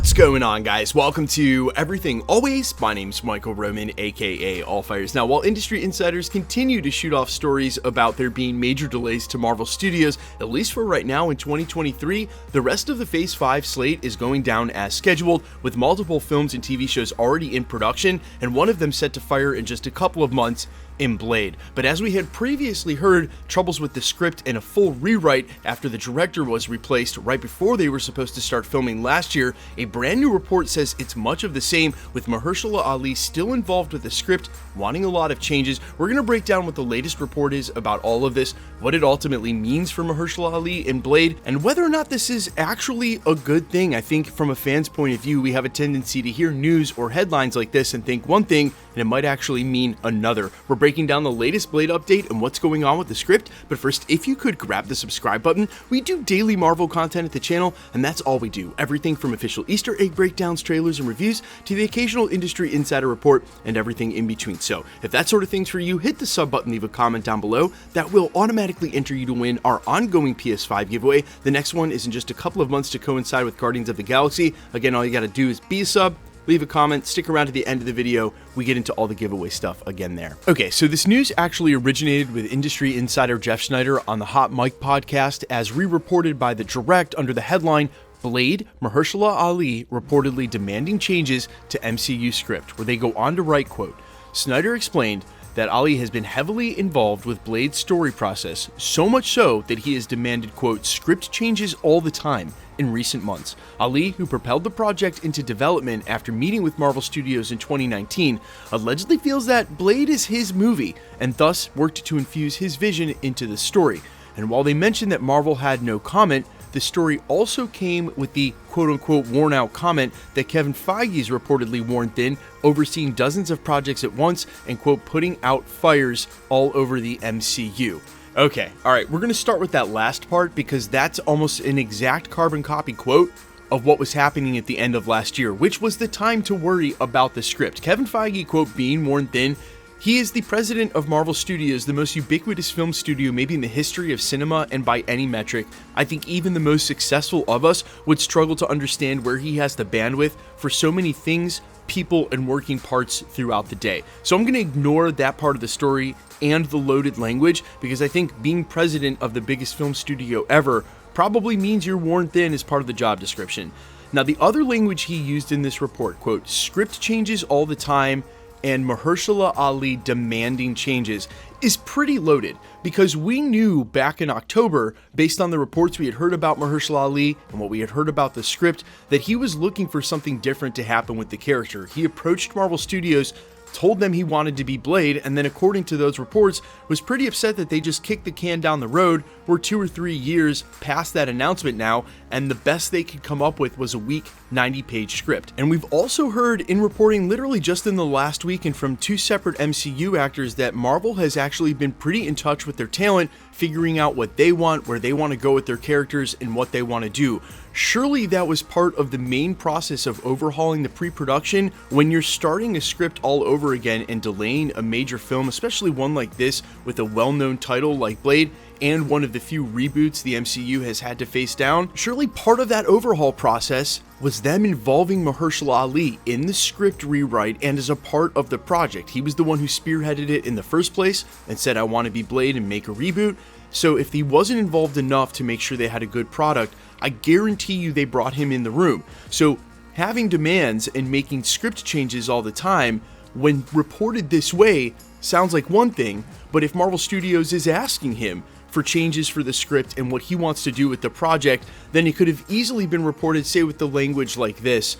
What's going on, guys? Welcome to Everything Always. My name's Michael Roman, aka Allfires. Now, while industry insiders continue to shoot off stories about there being major delays to Marvel Studios, at least for right now in 2023, the rest of the Phase 5 slate is going down as scheduled, with multiple films and TV shows already in production, and one of them set to fire in just a couple of months in Blade. But as we had previously heard, troubles with the script and a full rewrite after the director was replaced right before they were supposed to start filming last year. A brand new report says it's much of the same, with Mahershala Ali still involved with the script, wanting a lot of changes. We're going to break down what the latest report is about all of this, what it ultimately means for Mahershala Ali in Blade, and whether or not this is actually a good thing. I think from a fan's point of view, we have a tendency to hear news or headlines like this and think one thing, and it might actually mean another. We're breaking down the latest Blade update and what's going on with the script, but first, if you could grab the subscribe button. We do daily Marvel content at the channel, and that's all we do. Everything from official Easter egg breakdowns, trailers, and reviews, to the occasional industry insider report, and everything in between. So, if that sort of thing's for you, hit the sub button, leave a comment down below. That will automatically enter you to win our ongoing PS5 giveaway. The next one is in just a couple of months to coincide with Guardians of the Galaxy. Again, all you gotta do is be a sub, leave a comment, stick around to the end of the video. We get into all the giveaway stuff again there. Okay, so this news actually originated with industry insider Jeff Schneider on the Hot Mic podcast, as re-reported by The Direct under the headline, Blade, Mahershala Ali reportedly demanding changes to MCU script, where they go on to write, quote, Snyder explained that Ali has been heavily involved with Blade's story process, so much so that he has demanded, quote, script changes all the time in recent months. Ali, who propelled the project into development after meeting with Marvel Studios in 2019, allegedly feels that Blade is his movie, and thus worked to infuse his vision into the story. And while they mentioned that Marvel had no comment, the story also came with the quote-unquote worn-out comment that Kevin Feige is reportedly worn thin, overseeing dozens of projects at once and, quote, putting out fires all over the MCU. Okay, alright, we're going to start with that last part because that's almost an exact carbon copy quote of what was happening at the end of last year, which was the time to worry about the script. Kevin Feige, quote, being worn thin. He is the president of Marvel Studios, the most ubiquitous film studio maybe in the history of cinema, and by any metric, I think even the most successful of us would struggle to understand where he has the bandwidth for so many things, people, and working parts throughout the day. So I'm going to ignore that part of the story and the loaded language, because I think being president of the biggest film studio ever probably means you're worn thin as part of the job description. Now, the other language he used in this report, quote, script changes all the time, and Mahershala Ali demanding changes, is pretty loaded, because we knew back in October, based on the reports we had heard about Mahershala Ali and what we had heard about the script, that he was looking for something different to happen with the character. He approached Marvel Studios, told them he wanted to be Blade, and then according to those reports, was pretty upset that they just kicked the can down the road. We're 2 or 3 years past that announcement now, and the best they could come up with was a weak 90-page script. And we've also heard in reporting literally just in the last week and from 2 separate MCU actors that Marvel has actually been pretty in touch with their talent, figuring out what they want, where they want to go with their characters, and what they want to do. Surely that was part of the main process of overhauling the pre-production when you're starting a script all over again and delaying a major film, especially one like this with a well-known title like Blade, and one of the few reboots the MCU has had to face down. Surely part of that overhaul process was them involving Mahershala Ali in the script rewrite and as a part of the project. He was the one who spearheaded it in the first place and said, I want to be Blade and make a reboot. So if he wasn't involved enough to make sure they had a good product, I guarantee you they brought him in the room. So having demands and making script changes all the time, when reported this way, sounds like one thing, but if Marvel Studios is asking him for changes for the script and what he wants to do with the project, then it could have easily been reported, say with the language like this,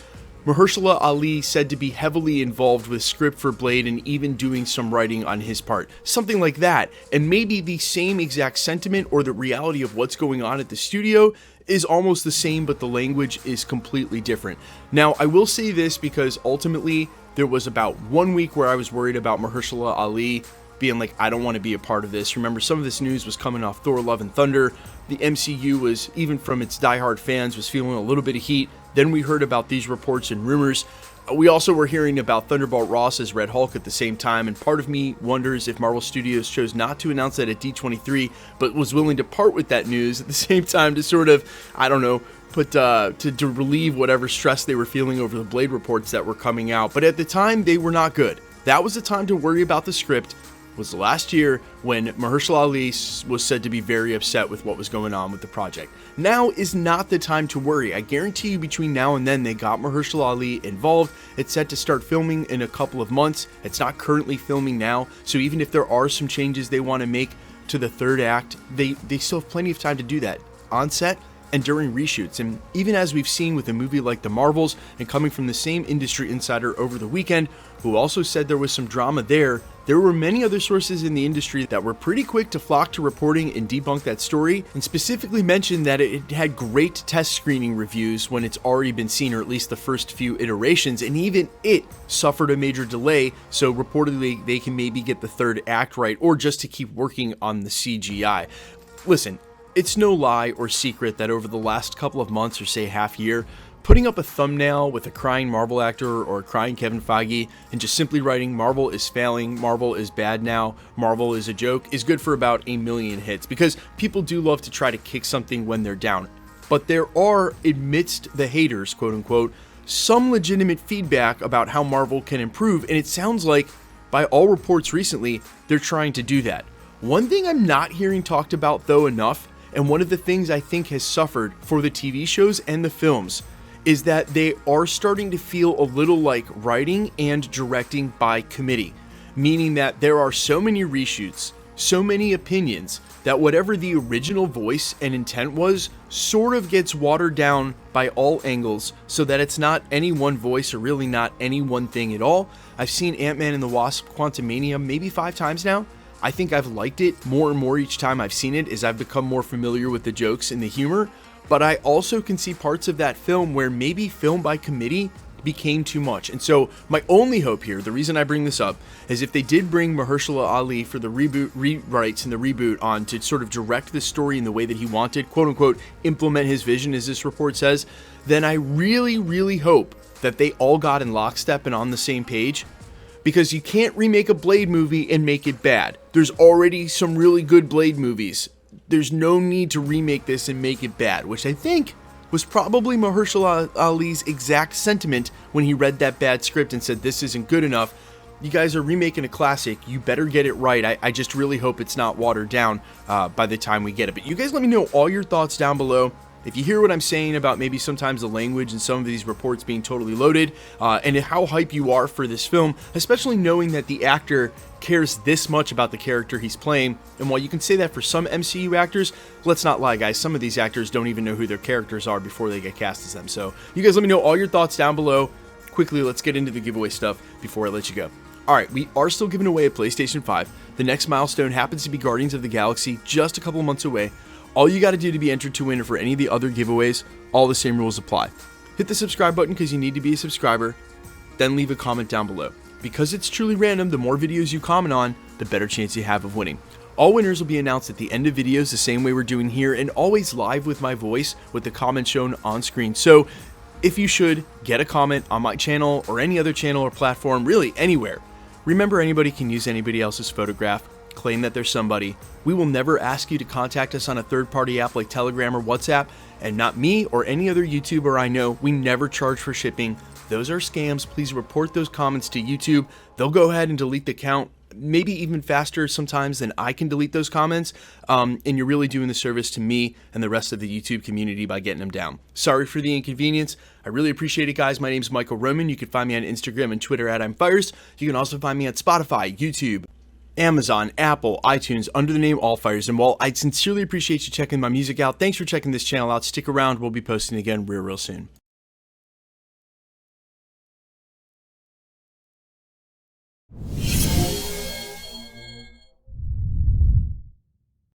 Mahershala Ali said to be heavily involved with script for Blade and even doing some writing on his part. Something like that. And maybe the same exact sentiment or the reality of what's going on at the studio is almost the same, but the language is completely different. Now, I will say this because ultimately there was about 1 week where I was worried about Mahershala Ali being like, I don't want to be a part of this. Remember, some of this news was coming off Thor: Love and Thunder. The MCU was, even from its diehard fans, was feeling a little bit of heat. Then we heard about these reports and rumors. We also were hearing about Thunderbolt Ross as Red Hulk at the same time, and part of me wonders if Marvel Studios chose not to announce that at D23, but was willing to part with that news at the same time to sort of, I don't know, to relieve whatever stress they were feeling over the Blade reports that were coming out. But at the time, they were not good. That was the time to worry about the script. Was the last year when Mahershala Ali was said to be very upset with what was going on with the project. Now is not the time to worry. I guarantee you between now and then they got Mahershala Ali involved. It's set to start filming in a couple of months. It's not currently filming now, so even if there are some changes they want to make to the third act, they still have plenty of time to do that on set and during reshoots. And even as we've seen with a movie like The Marvels, and coming from the same industry insider over the weekend, who also said there was some drama there were many other sources in the industry that were pretty quick to flock to reporting and debunk that story, and specifically mentioned that it had great test screening reviews when it's already been seen, or at least the first few iterations, and even it suffered a major delay, so reportedly they can maybe get the third act right, or just to keep working on the CGI. Listen, it's no lie or secret that over the last couple of months, or say half year, putting up a thumbnail with a crying Marvel actor or a crying Kevin Feige and just simply writing "Marvel is failing, Marvel is bad now, Marvel is a joke" is good for about 1 million hits, because people do love to try to kick something when they're down. But there are, amidst the haters, quote unquote, some legitimate feedback about how Marvel can improve, and it sounds like, by all reports recently, they're trying to do that. One thing I'm not hearing talked about though enough, and one of the things I think has suffered for the TV shows and the films, is that they are starting to feel a little like writing and directing by committee, meaning that there are so many reshoots, so many opinions, that whatever the original voice and intent was sort of gets watered down by all angles, so that it's not any one voice or really not any one thing at all. I've seen Ant-Man and the Wasp: Quantumania maybe 5 times now. I think I've liked it more and more each time I've seen it as I've become more familiar with the jokes and the humor. But I also can see parts of that film where maybe film by committee became too much. And so my only hope here, the reason I bring this up, is if they did bring Mahershala Ali for the rewrites and the reboot on to sort of direct the story in the way that he wanted, quote unquote, implement his vision, as this report says, then I really, really hope that they all got in lockstep and on the same page. Because you can't remake a Blade movie and make it bad. There's already some really good Blade movies. There's no need to remake this and make it bad, which I think was probably Mahershala Ali's exact sentiment when he read that bad script and said, "This isn't good enough. You guys are remaking a classic. You better get it right. I just really hope it's not watered down by the time we get it." But you guys let me know all your thoughts down below. If you hear what I'm saying about maybe sometimes the language and some of these reports being totally loaded, and how hype you are for this film, especially knowing that the actor cares this much about the character he's playing. And while you can say that for some MCU actors, let's not lie, guys, some of these actors don't even know who their characters are before they get cast as them. So you guys let me know all your thoughts down below. Quickly, let's get into the giveaway stuff before I let you go. Alright, we are still giving away a PlayStation 5. The next milestone happens to be Guardians of the Galaxy, just a couple months away. All you got to do to be entered to win for any of the other giveaways, all the same rules apply. Hit the subscribe button because you need to be a subscriber, then leave a comment down below. Because it's truly random, the more videos you comment on, the better chance you have of winning. All winners will be announced at the end of videos the same way we're doing here, and always live with my voice with the comment shown on screen. So if you should get a comment on my channel or any other channel or platform, really anywhere, remember anybody can use anybody else's photograph. Claim that they're somebody. We will never ask you to contact us on a third-party app like Telegram or WhatsApp, and not me or any other YouTuber I know. We never charge for shipping. Those are scams. Please report those comments to YouTube. They'll go ahead and delete the account, maybe even faster sometimes than I can delete those comments, and you're really doing the service to me and the rest of the YouTube community by getting them down. Sorry for the inconvenience. I really appreciate it, guys. My name's Michael Roman. You can find me on Instagram and Twitter at I'mFires. You can also find me on Spotify, YouTube, Amazon, Apple, iTunes, under the name Allfires. And while I sincerely appreciate you checking my music out, thanks for checking this channel out. Stick around. We'll be posting again real soon.